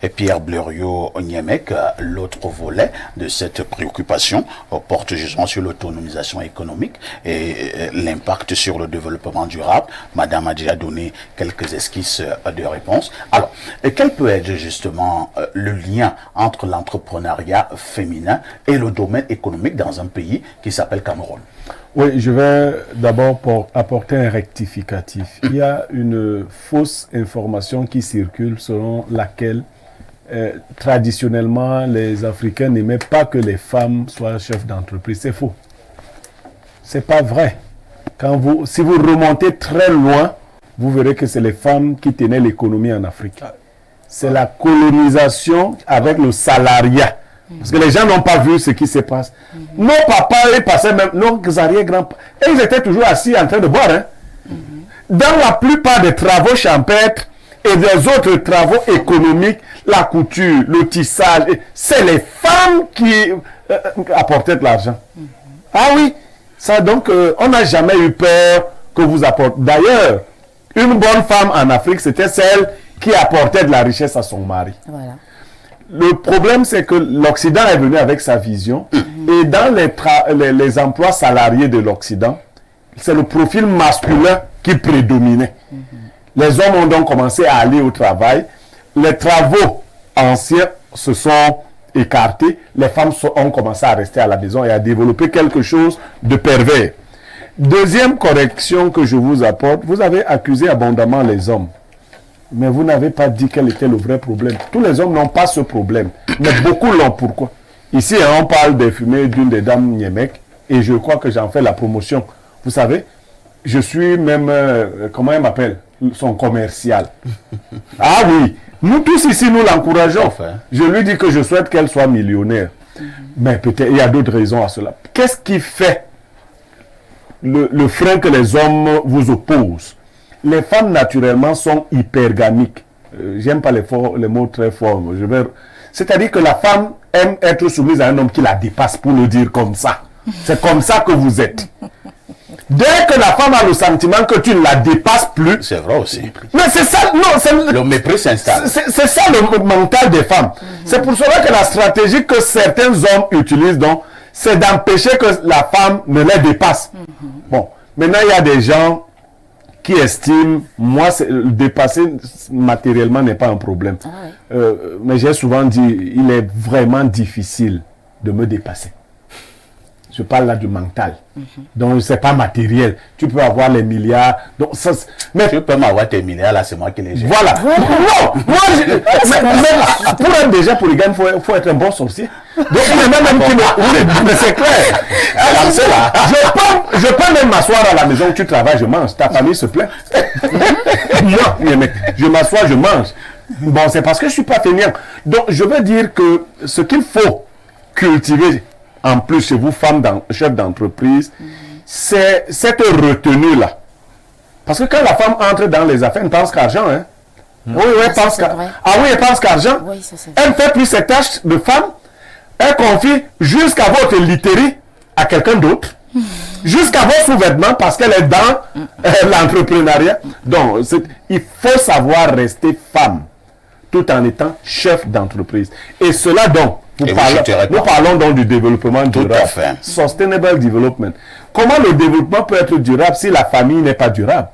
Et Pierre Blériot-Niémec, l'autre volet de cette préoccupation porte justement sur l'autonomisation économique et l'impact sur le développement durable. Madame a déjà donné quelques esquisses de réponse. Alors, quel peut être justement le lien entre l'entrepreneuriat féminin et le domaine économique dans un pays qui s'appelle Cameroun? Oui, je vais d'abord apporter un rectificatif. Il y a une fausse information qui circule selon laquelle traditionnellement les Africains n'aimaient pas que les femmes soient chefs d'entreprise. C'est faux. C'est pas vrai. Si vous remontez très loin, vous verrez que c'est les femmes qui tenaient l'économie en Afrique. C'est la colonisation avec le salariat. Parce que les gens n'ont pas vu ce qui se passe. Nos papas, ils passaient même, nos arrière-grands-parents, et ils étaient toujours assis en train de boire. Dans la plupart des travaux champêtres et des autres travaux économiques, la couture, le tissage, c'est les femmes qui apportaient de l'argent. Ah oui, ça donc, on n'a jamais eu peur que vous apportez. D'ailleurs, une bonne femme en Afrique, c'était celle qui apportait de la richesse à son mari. Voilà. Le problème, c'est que l'Occident est venu avec sa vision et dans les emplois salariés de l'Occident, c'est le profil masculin qui prédominait. Les hommes ont donc commencé à aller au travail. Les travaux anciens se sont écartés. Les femmes ont commencé à rester à la maison et à développer quelque chose de pervers. Deuxième correction que je vous apporte, vous avez accusé abondamment les hommes. Mais vous n'avez pas dit quel était le vrai problème. Tous les hommes n'ont pas ce problème. Mais beaucoup l'ont. Pourquoi? Ici, on parle des fumées d'une des dames Niémec. Et je crois que j'en fais la promotion. Vous savez, je suis même... comment elle m'appelle? Son commercial. Ah oui. Nous tous ici, nous l'encourageons. Je lui dis que je souhaite qu'elle soit millionnaire. Mais peut-être, il y a d'autres raisons à cela. Qu'est-ce qui fait le frein que les hommes vous opposent? Les femmes, naturellement, sont hypergamiques. J'aime pas les mots très forts. C'est-à-dire que la femme aime être soumise à un homme qui la dépasse, pour le dire comme ça. C'est comme ça que vous êtes. Dès que la femme a le sentiment que tu ne la dépasses plus... C'est vrai aussi. Mais c'est ça, non, le mépris s'installe. C'est ça le mental des femmes. C'est pour cela que la stratégie que certains hommes utilisent, donc, c'est d'empêcher que la femme ne les dépasse. Bon, maintenant, il y a des gens qui estiment, moi, dépasser matériellement n'est pas un problème. Mais j'ai souvent dit, il est vraiment difficile de me dépasser. Je parle là du mental. Donc, c'est pas matériel. Tu peux avoir les milliards. Donc, ça, mais tu peux m'avoir tes milliards, là, c'est moi qui les gère. Voilà. Non, moi, mais pour être déjà polygame, il faut être un bon sorcier. Donc, il y en a même qui me... Mais c'est clair. Je peux même m'asseoir à la maison où tu travailles, je mange. Ta famille se plaint. Non, mais je m'assois, je mange. Bon, c'est parce que je ne suis pas fainéant. Donc, je veux dire que ce qu'il faut cultiver, en plus chez vous, femmes chefs d'entreprise, c'est cette retenue-là. Parce que quand la femme entre dans les affaires, elle ne pense qu'argent. Hein? Oui, elle pense qu'argent. Ah oui, elle pense qu'argent. Oui, elle ne fait plus ses tâches de femme. Elle confie jusqu'à votre literie à quelqu'un d'autre. Jusqu'à vos sous-vêtements parce qu'elle est dans l'entrepreneuriat. Donc, il faut savoir rester femme tout en étant chef d'entreprise. Et cela donc, nous parlons donc du développement durable. Sustainable development. Comment le développement peut être durable si la famille n'est pas durable?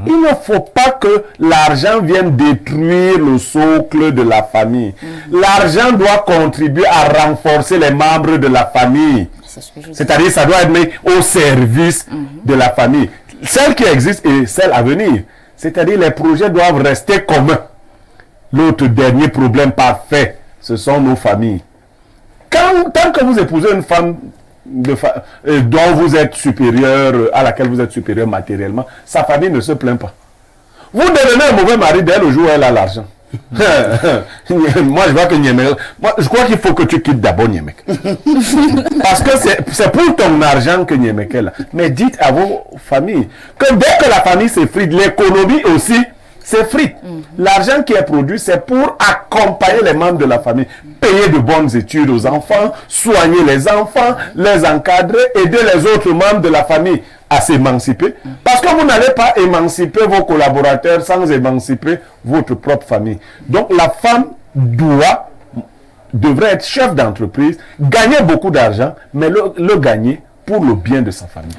Il ne faut pas que l'argent vienne détruire le socle de la famille. L'argent doit contribuer à renforcer les membres de la famille. C'est-à-dire ça doit être mis au service de la famille. Celle qui existe et celle à venir. C'est-à-dire les projets doivent rester communs. L'autre dernier problème parfait, ce sont nos familles. Tant que vous épousez une femme dont vous êtes supérieur, à laquelle vous êtes supérieur matériellement, sa famille ne se plaint pas. Vous devenez un mauvais mari dès le jour où elle a l'argent. Moi, je vois que Niémec... je crois qu'il faut que tu quittes d'abord Niémec. Parce que c'est pour ton argent que Niémec est là. Mais dites à vos familles que dès que la famille s'effrite, l'économie aussi s'effrite. L'argent qui est produit, c'est pour accompagner les membres de la famille. Payer de bonnes études aux enfants, soigner les enfants, les encadrer, aider les autres membres de la famille à s'émanciper. Parce que vous n'allez pas émanciper vos collaborateurs sans émanciper votre propre famille. Donc la femme devrait être chef d'entreprise, gagner beaucoup d'argent, mais le gagner pour le bien de sa famille.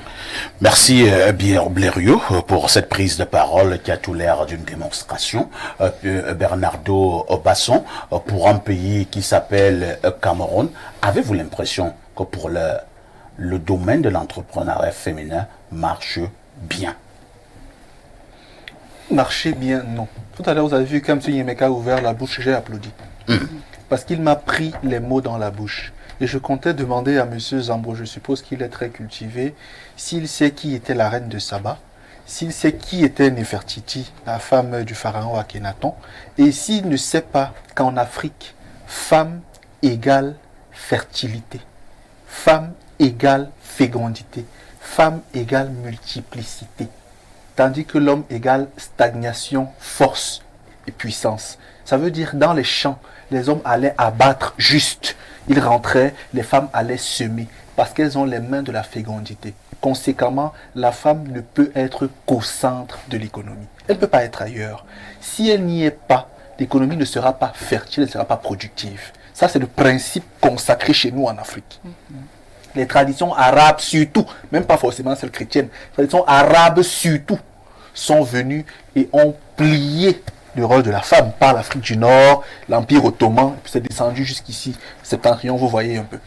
Merci Pierre Blériot pour cette prise de parole qui a tout l'air d'une démonstration. Bernardo Basson, pour un pays qui s'appelle Cameroun, avez-vous l'impression que pour le domaine de l'entrepreneuriat féminin marche bien? Marcher bien, non. Tout à l'heure, vous avez vu quand M. Nyemeka a ouvert la bouche, j'ai applaudi. Parce qu'il m'a pris les mots dans la bouche. Et je comptais demander à M. Zambo, je suppose qu'il est très cultivé, s'il sait qui était la reine de Saba, s'il sait qui était Nefertiti, la femme du pharaon Akhenaton, et s'il ne sait pas qu'en Afrique, femme égale fertilité, femme égale fécondité, femme égale multiplicité, tandis que l'homme égale stagnation, force et puissance. Ça veut dire dans les champs, les hommes allaient abattre juste. Ils rentraient, les femmes allaient semer parce qu'elles ont les mains de la fécondité. Conséquemment, la femme ne peut être qu'au centre de l'économie. Elle ne peut pas être ailleurs. Si elle n'y est pas, l'économie ne sera pas fertile, elle ne sera pas productive. Ça, c'est le principe consacré chez nous en Afrique. Les traditions arabes surtout, même pas forcément celles chrétiennes, les traditions arabes surtout, sont venues et ont plié le rôle de la femme par l'Afrique du Nord, l'Empire ottoman, puis c'est descendu jusqu'ici, septentrion, vous voyez un peu.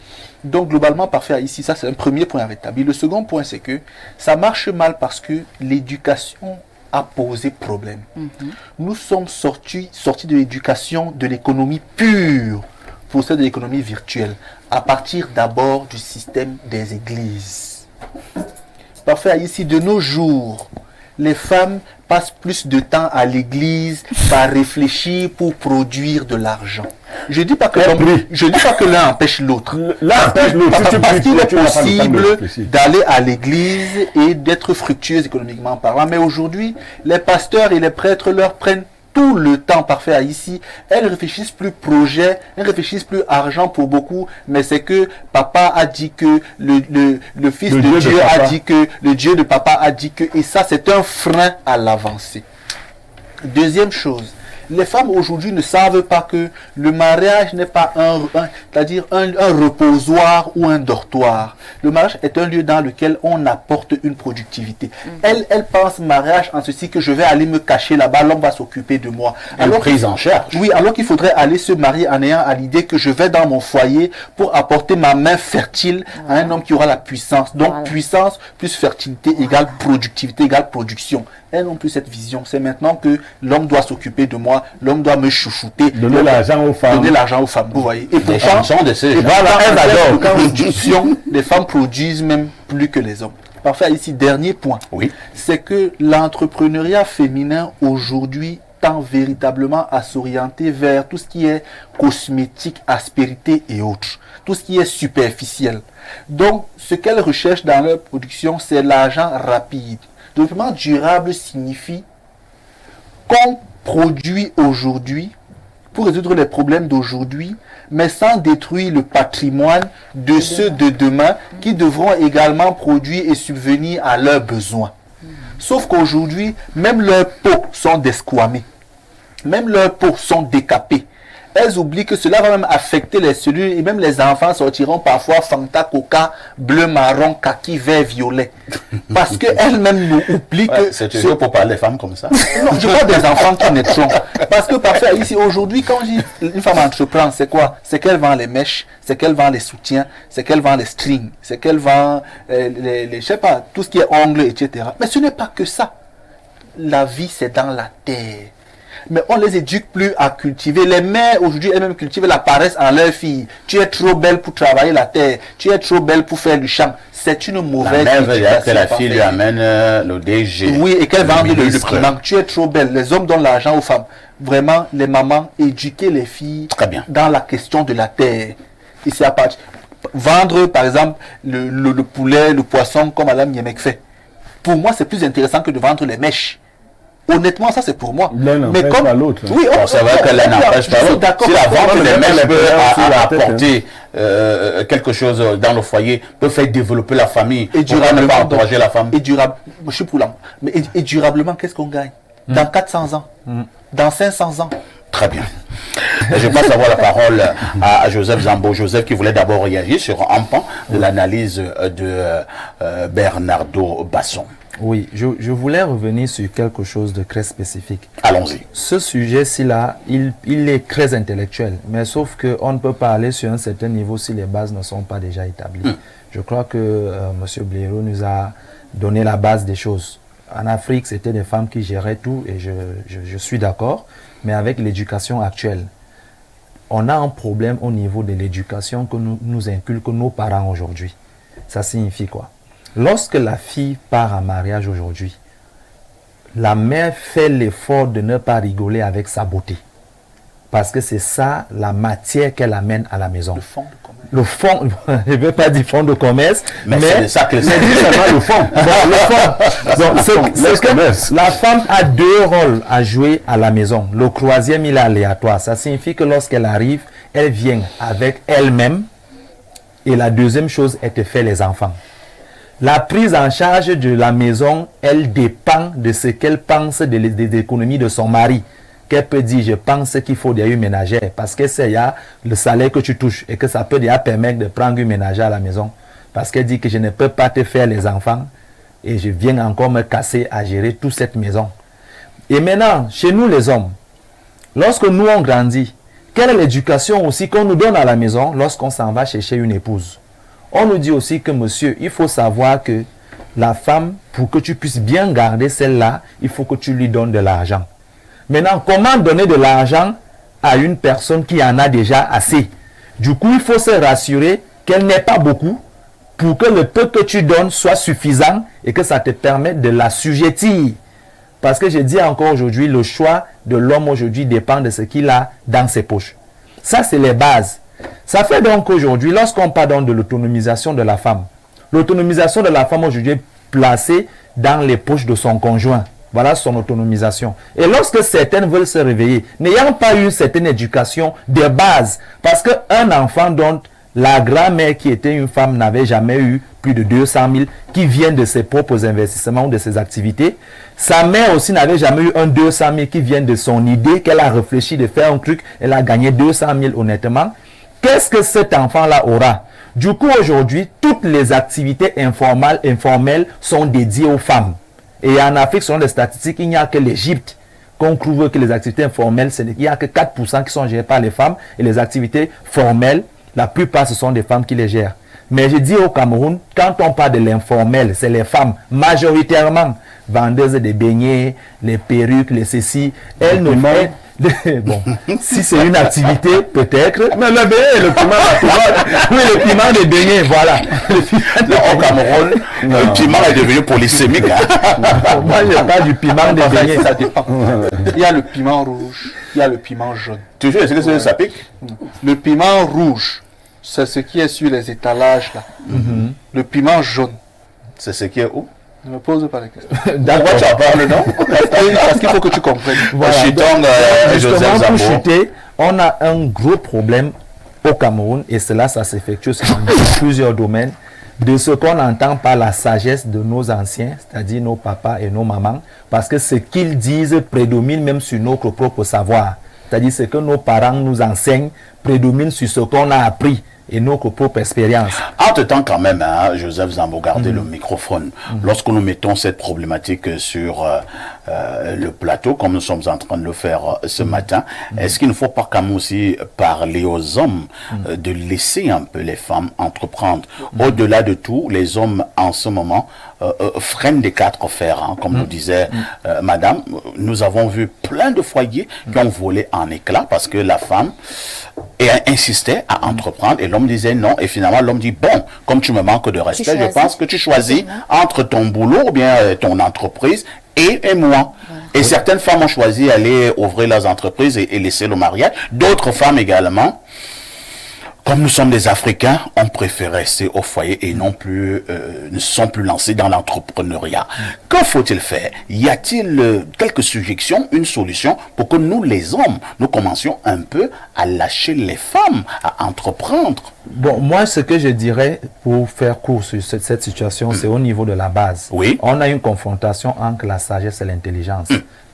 Donc globalement, parfait ici, ça c'est un premier point à rétablir. Le second point, c'est que ça marche mal parce que l'éducation a posé problème. Nous sommes sortis de l'éducation de l'économie pure pour celle de l'économie virtuelle, à partir d'abord du système des églises. Parfait ici, de nos jours, les femmes passent plus de temps à l'église qu'à réfléchir pour produire de l'argent. Je ne dis pas que l'un empêche l'autre. Parce qu'il est possible d'aller à l'église et d'être fructueuse économiquement parlant. Mais aujourd'hui, les pasteurs et les prêtres leur prennent tout le temps parfait à ici. Elles réfléchissent plus projet, elles réfléchissent plus argent pour beaucoup, mais c'est que papa a dit que, le fils de Dieu a dit que, le Dieu de papa a dit que, et ça c'est un frein à l'avancée. Deuxième chose, les femmes aujourd'hui ne savent pas que le mariage n'est pas c'est-à-dire un reposoir ou un dortoir. Le mariage est un lieu dans lequel on apporte une productivité. Elle pense mariage en ceci que je vais aller me cacher là-bas, l'homme va s'occuper de moi. Alors prise en charge. Oui, alors qu'il faudrait aller se marier en ayant à l'idée que je vais dans mon foyer pour apporter ma main fertile à un homme qui aura la puissance. Donc puissance plus fertilité égale productivité égale production. Elles n'ont plus cette vision. C'est maintenant que l'homme doit s'occuper de moi, l'homme doit me chouchouter. Donner l'argent aux femmes. Donner l'argent aux femmes, vous voyez. Et pourtant, elles adorent. Production, les femmes produisent même plus que les hommes. Parfait, ici, dernier point. Oui. C'est que l'entrepreneuriat féminin aujourd'hui tend véritablement à s'orienter vers tout ce qui est cosmétique, aspérité et autres. Tout ce qui est superficiel. Donc, ce qu'elles recherchent dans leur production, c'est l'argent rapide. Le développement durable signifie qu'on produit aujourd'hui pour résoudre les problèmes d'aujourd'hui, mais sans détruire le patrimoine de ceux de demain qui devront également produire et subvenir à leurs besoins. Sauf qu'aujourd'hui, même leurs peaux sont desquamées, même leurs peaux sont décapées. Elles oublient que cela va même affecter les cellules et même les enfants sortiront parfois Fanta, Coca, bleu, marron, kaki, vert, violet. Parce qu'elles-mêmes nous oublient que... C'est toujours pour parler des femmes comme ça. Non, je parle des enfants qui naîtront. Parce que parfois ici, aujourd'hui, quand une femme entreprend, c'est quoi? C'est qu'elle vend les mèches, c'est qu'elle vend les soutiens, c'est qu'elle vend les strings, c'est qu'elle vend je sais pas, tout ce qui est ongles, etc. Mais ce n'est pas que ça. La vie, c'est dans la terre. Mais on les éduque plus à cultiver. Les mères aujourd'hui elles-mêmes cultivent la paresse en leurs filles. Tu es trop belle pour travailler la terre. Tu es trop belle pour faire du champ. C'est une mauvaise éducation. La mère veut que la fille lui amène le DG. Oui, et qu'elle vende le primaire. Tu es trop belle. Les hommes donnent l'argent aux femmes. Vraiment, les mamans, éduquer les filles dans la question de la terre. Et c'est à partir. Vendre, par exemple, le poulet, le poisson, comme Madame Yemek fait. Pour moi, c'est plus intéressant que de vendre les mèches. Honnêtement, ça c'est pour moi. Mais comme l'autre. Oui, c'est vrai que l'un n'empêche pas l'autre. Si la vente des mèches peut apporter quelque chose dans le foyer, peut faire développer la famille, et durablement, ne pas encourager la femme. Et je suis pour l'homme. Mais et durablement, qu'est-ce qu'on gagne? Dans 400 ans, dans 500 ans. Très bien. Et je passe d'abord la parole à Joseph Zambo. Joseph qui voulait d'abord réagir sur un pan de l'analyse de Bernardo Basson. Oui, je voulais revenir sur quelque chose de très spécifique. Allons-y. Ce sujet-ci-là, il est très intellectuel, mais sauf qu'on ne peut pas aller sur un certain niveau si les bases ne sont pas déjà établies. Je crois que M. Blaireau nous a donné la base des choses. En Afrique, c'était des femmes qui géraient tout et je suis d'accord, mais avec l'éducation actuelle, on a un problème au niveau de l'éducation que nous inculquent nos parents aujourd'hui. Ça signifie quoi? Lorsque la fille part en mariage aujourd'hui, la mère fait l'effort de ne pas rigoler avec sa beauté. Parce que c'est ça la matière qu'elle amène à la maison. Le fond de commerce. Le fond, je ne veux pas dire fond de commerce, Mais c'est ça que c'est. Seulement le fond. Bon, le fond. Donc, c'est que la femme a deux rôles à jouer à la maison. Le troisième, il est aléatoire. Ça signifie que lorsqu'elle arrive, elle vient avec elle-même. Et la deuxième chose, elle te fait les enfants. La prise en charge de la maison, elle dépend de ce qu'elle pense des économies de son mari. Qu'elle peut dire, je pense qu'il faut des une ménagère, parce que c'est le salaire que tu touches et que ça peut déjà permettre de prendre une ménagère à la maison. Parce qu'elle dit que je ne peux pas te faire les enfants et je viens encore me casser à gérer toute cette maison. Et maintenant, chez nous les hommes, lorsque nous on grandit, quelle est l'éducation aussi qu'on nous donne à la maison lorsqu'on s'en va chercher une épouse? On nous dit aussi que, monsieur, il faut savoir que la femme, pour que tu puisses bien garder celle-là, il faut que tu lui donnes de l'argent. Maintenant, comment donner de l'argent à une personne qui en a déjà assez? Du coup, il faut se rassurer qu'elle n'ait pas beaucoup pour que le peu que tu donnes soit suffisant et que ça te permette de l'assujettir. Parce que je dis encore aujourd'hui, le choix de l'homme aujourd'hui dépend de ce qu'il a dans ses poches. Ça, c'est les bases. Ça fait donc qu'aujourd'hui, lorsqu'on parle donc de l'autonomisation de la femme, l'autonomisation de la femme aujourd'hui est placée dans les poches de son conjoint. Voilà son autonomisation. Et lorsque certaines veulent se réveiller, n'ayant pas eu une certaine éducation de base, parce qu'un enfant dont la grand-mère qui était une femme n'avait jamais eu plus de 200 000 qui viennent de ses propres investissements ou de ses activités, sa mère aussi n'avait jamais eu un 200 000 qui vient de son idée qu'elle a réfléchi de faire un truc, elle a gagné 200 000 honnêtement. Qu'est-ce que cet enfant-là aura? Du coup, aujourd'hui, toutes les activités informelles sont dédiées aux femmes. Et en Afrique, selon les statistiques, il n'y a que l'Égypte qu'on trouve que les activités informelles, il n'y a que 4% qui sont gérées par les femmes. Et les activités formelles, la plupart, ce sont des femmes qui les gèrent. Mais je dis au Cameroun, quand on parle de l'informel, c'est les femmes, majoritairement, vendeuses de beignets, les perruques, les ceci. Elles ne mettent... Bon, si c'est une activité, peut-être. Mais le beignet, le piment, oui, le piment de beignet, voilà. Au Cameroun, le piment est devenu polysémique. Hein? Moi, je parle du piment de beignet. Ça dépend. Il y a le piment rouge, il y a le piment jaune. Toujours, est-ce que ça pique? Le piment rouge, c'est ce qui est sur les étalages là. Le piment jaune. C'est ce qui est où? Ne me pose pas la question. D'accord, tu en parles, non? Parce qu'il faut que tu comprennes. Voilà. Chutons, Justement, Joseph pour Zambo. chuter, on a un gros problème au Cameroun, et cela, ça s'effectue dans plusieurs domaines, de ce qu'on entend par la sagesse de nos anciens, c'est-à-dire nos papas et nos mamans, parce que ce qu'ils disent prédomine même sur notre propre savoir. C'est-à-dire ce que nos parents nous enseignent prédomine sur ce qu'on a appris et notre propre expérience. Entre-temps, quand même, hein, Joseph Zambo, gardez le microphone. Lorsque nous mettons cette problématique sur le plateau, comme nous sommes en train de le faire ce matin, est-ce qu'il ne faut pas quand même aussi parler aux hommes de laisser un peu les femmes entreprendre? Au-delà de tout, les hommes, en ce moment, freinent des quatre fers, hein, comme nous disait madame. Nous avons vu plein de foyers qui ont volé en éclats parce que la femme insistait à entreprendre et l'homme disait non, et finalement l'homme dit bon, comme tu me manques de respect, je pense que tu choisis entre ton boulot ou bien ton entreprise et moi. Voilà. Et certaines femmes ont choisi d'aller ouvrir leurs entreprises et laisser le mariage. D'autres femmes également, comme nous sommes des Africains, on préfère rester au foyer et non plus, ne sont plus lancés dans l'entrepreneuriat. Que faut-il faire? Y a-t-il quelques suggestions, une solution pour que nous, les hommes, nous commencions un peu à lâcher les femmes, à entreprendre? Bon, moi, ce que je dirais pour faire court sur cette situation, c'est au niveau de la base. Oui. On a une confrontation entre la sagesse et l'intelligence.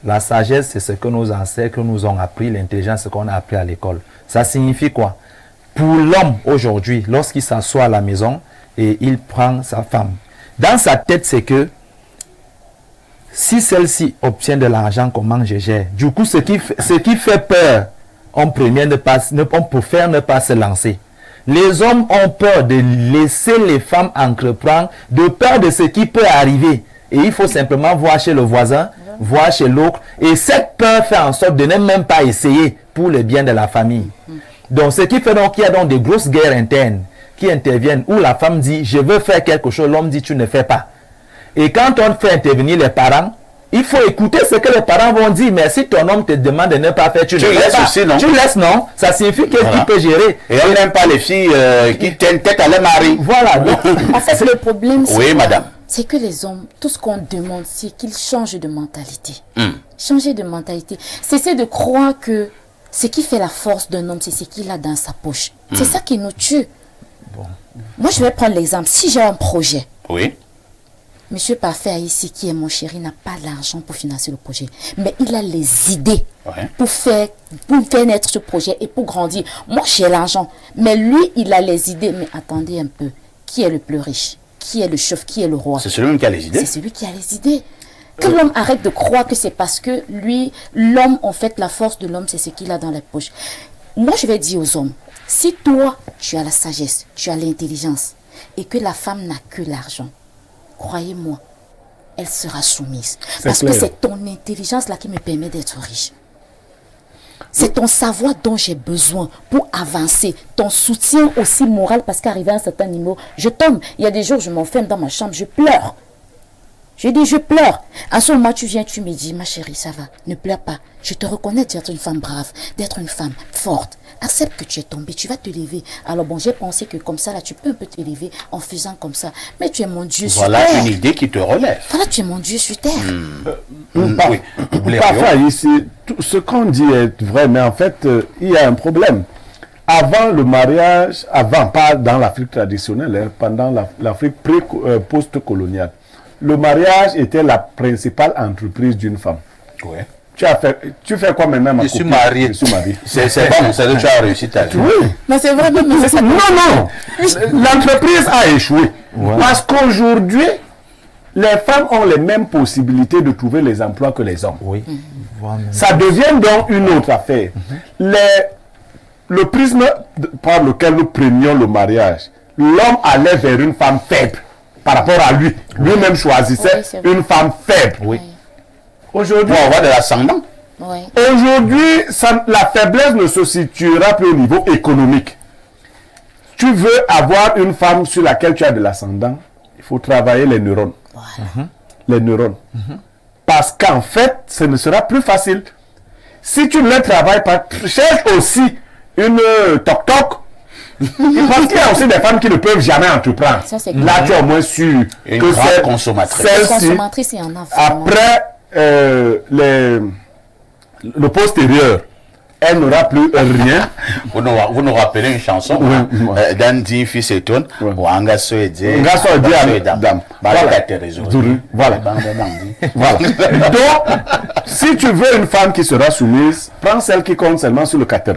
La sagesse, c'est ce que nos ancêtres nous ont appris. L'intelligence, c'est ce qu'on a appris à l'école. Ça signifie quoi? Pour l'homme, aujourd'hui, lorsqu'il s'assoit à la maison et il prend sa femme, dans sa tête, c'est que si celle-ci obtient de l'argent, comment je gère? Du coup, ce qui fait peur, on préfère ne pas se lancer. Les hommes ont peur de laisser les femmes entreprendre, de peur de ce qui peut arriver. Et il faut simplement voir chez le voisin, voir chez l'autre. Et cette peur fait en sorte de ne même pas essayer pour le bien de la famille. Donc, ce qui fait donc qu'il y a donc des grosses guerres internes qui interviennent où la femme dit, je veux faire quelque chose, l'homme dit, tu ne fais pas. Et quand on fait intervenir les parents, il faut écouter ce que les parents vont dire. Mais si ton homme te demande de ne pas faire, tu ne fais pas. Aussi, non? Tu laisses, non? Ça signifie qu'il peut gérer. Et on n'aime pas les filles qui tiennent tête à leur mari. Voilà. En fait, le problème, c'est Oui, quoi? madame. C'est que les hommes, tout ce qu'on demande, c'est qu'ils changent de mentalité. Changer de mentalité. Cesser de croire que ce qui fait la force d'un homme, c'est ce qu'il a dans sa poche. C'est ça qui nous tue. Moi, je vais prendre l'exemple. Si j'ai un projet, Oui. Monsieur Parfait ici, qui est mon chéri, n'a pas l'argent pour financer le projet. Mais il a les idées Ouais. pour faire naître ce projet et pour grandir. Moi, j'ai l'argent. Mais lui, il a les idées. Mais attendez un peu. Qui est le plus riche? Qui est le chef? Qui est le roi? C'est celui qui a les idées. C'est celui qui a les idées. Que l'homme arrête de croire que c'est parce que lui, l'homme, en fait, la force de l'homme, c'est ce qu'il a dans la poche. Moi, je vais dire aux hommes, si toi, tu as la sagesse, tu as l'intelligence, et que la femme n'a que l'argent, croyez-moi, elle sera soumise. Parce que c'est ton intelligence là qui me permet d'être riche. C'est ton savoir dont j'ai besoin pour avancer. Ton soutien aussi moral, parce qu'arrivé à un certain niveau, je tombe. Il y a des jours, je m'enferme dans ma chambre, je pleure. Je dis, je pleure. À ce moment, tu viens, tu me dis, ma chérie, ça va, ne pleure pas. Je te reconnais d'être une femme brave, d'être une femme forte. Accepte que tu es tombée, tu vas te lever. Alors bon, j'ai pensé que comme ça, là, tu peux un peu te lever en faisant comme ça. Mais tu es mon Dieu sur terre. Voilà une idée qui te relève. Voilà, tu es mon Dieu sur terre. Oui. Parfois, ici, ce qu'on dit est vrai, mais en fait, il y a un problème. Avant le mariage, pas dans l'Afrique traditionnelle, hein, pendant l'Afrique post-coloniale, le mariage était la principale entreprise d'une femme. Oui. Tu fais quoi maintenant, ma Je suis copine? marié. Je suis marié. C'est bon, c'est que tu as réussi ta vie. Oui. Mais c'est vrai, mais c'est ça. Non, non. L'entreprise a échoué. Ouais. Parce qu'aujourd'hui, les femmes ont les mêmes possibilités de trouver les emplois que les hommes. Oui. Voilà. Ça devient donc une autre affaire. Le prisme par lequel nous prenions le mariage, l'homme allait vers une femme faible par rapport à lui. Lui-même choisissait Oui, c'est vrai. une femme faible. Oui. Aujourd'hui, Pour avoir de l'ascendant. Oui. aujourd'hui, la faiblesse ne se situera plus au niveau économique. Tu veux avoir une femme sur laquelle tu as de l'ascendant, il faut travailler les neurones. Voilà. Les neurones. Parce qu'en fait, ce ne sera plus facile. Si tu ne les travailles pas, cherche aussi une toc-toc. Parce qu'il y a aussi des femmes qui ne peuvent jamais entreprendre. Ça, c'est Là, tu es au moins sûr Une que grande consommatrice. Les celle-ci, consommatrices, il y en a vraiment. après le postérieur, elle n'aura plus rien. Vous nous rappelez une chanson Oui, hein, oui. d'un dit fils et ton. Oui. Wanga Soedie. Nga Soedie à dame. Voilà. Voilà. Voilà. Donc, si tu veux une femme qui sera soumise, prends celle qui compte seulement sur le 4.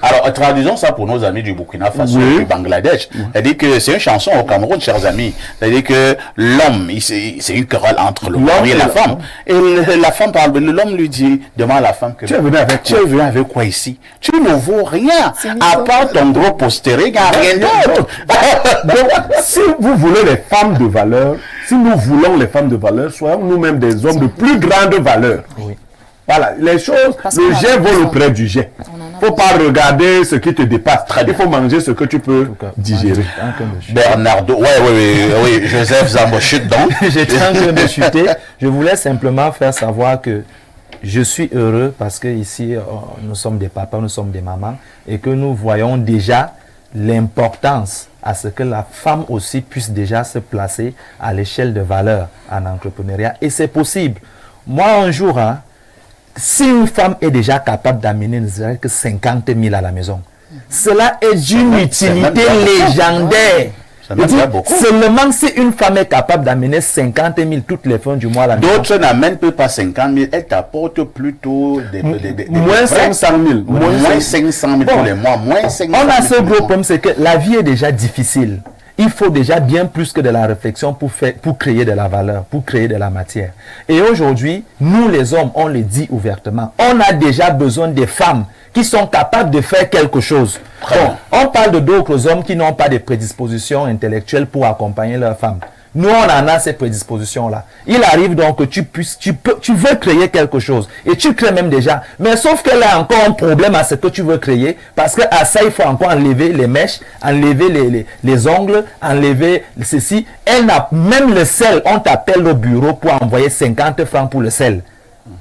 Alors, traduisons ça pour nos amis du Burkina Faso Oui. et du Bangladesh. C'est-à-dire que c'est une chanson au Cameroun, chers amis. C'est-à-dire que l'homme, c'est une querelle entre le mari et la femme. Et la femme parle, l'homme lui dit, demande à la femme que Tu es venu avec tu es venu avec quoi ici? Tu ne vaux rien. C'est À part ton gros postérieur, il n'y a rien d'autre. Donc, si vous voulez les femmes de valeur, si nous voulons les femmes de valeur, soyons nous-mêmes des hommes de plus grande valeur. Oui. Voilà, les choses, Parce le qu'on en a jet vaut besoin. le prix du jet. On en a Il ne faut pas regarder ce qui te dépasse. Très bien. Il faut manger ce que tu peux digérer. Bernardo, oui, Joseph Zambo, chute donc. J'étais en train de chuter. Je voulais simplement faire savoir que je suis heureux parce que ici, nous sommes des papas, nous sommes des mamans et que nous voyons déjà l'importance à ce que la femme aussi puisse déjà se placer à l'échelle de valeur en entrepreneuriat. Et c'est possible. Moi, un jour, hein, si une femme est déjà capable d'amener ne serait que 50 000 à la maison, cela est d'une utilité légendaire. Ça Je m'aide dis, pas beaucoup. seulement si une femme est capable d'amener 50 000 toutes les fins du mois à la maison. D'autres n'amènent pas 50 000, elles t'apportent plutôt des Moins 500 000. Moins 500 000 tous les mois, moins 500 000 On a ce tous les gros mois. problème, c'est que la vie est déjà difficile. Il faut déjà bien plus que de la réflexion pour créer de la valeur, pour créer de la matière. Et aujourd'hui, nous les hommes, on le dit ouvertement, on a déjà besoin des femmes qui sont capables de faire quelque chose. Bon, on parle de d'autres hommes qui n'ont pas de prédispositions intellectuelles pour accompagner leurs femmes. Nous, on en a cette prédisposition-là. Il arrive donc que tu veux créer quelque chose. Et tu crées même déjà. Mais sauf qu'elle a encore un problème à ce que tu veux créer. Parce que à ça, il faut encore enlever les mèches, enlever les ongles, enlever ceci. Elle n'a même le sel. On t'appelle au bureau pour envoyer 50 francs pour le sel.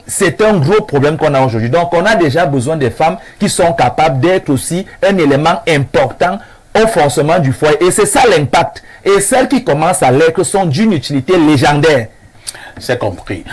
C'est un gros problème qu'on a aujourd'hui. Donc, on a déjà besoin des femmes qui sont capables d'être aussi un élément important au fonctionnement du foyer. Et c'est ça l'impact. Et celles qui commencent à l'être sont d'une utilité légendaire. C'est compris.